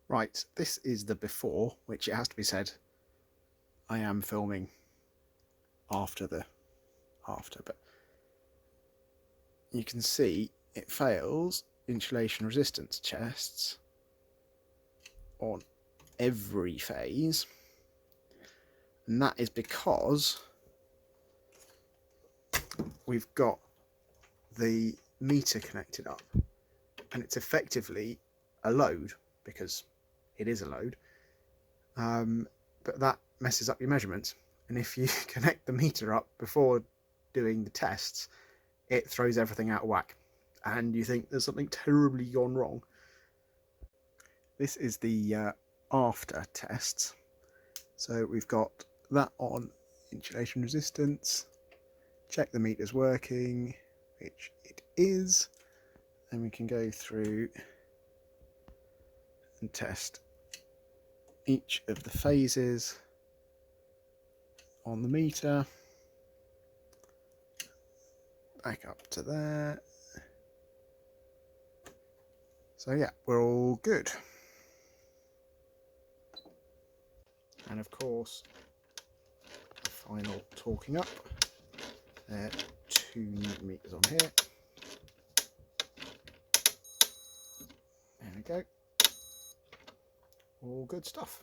Right, this is the before, which it has to be said, I am filming after, but you can see it fails insulation resistance tests on every phase, and that is because we've got the meter connected up, and it's effectively a load because it is a load, but that messes up your measurements, and if you connect the meter up before doing the tests, it throws everything out of whack and you think there's something terribly gone wrong. This is the after tests. So we've got that on insulation resistance, check the meter's working, which it is, and we can go through and test each of the phases on the meter, back up to there. So yeah, we're all good. And of course, the final torquing up. 2 Newton meters on here. There we go. All good stuff.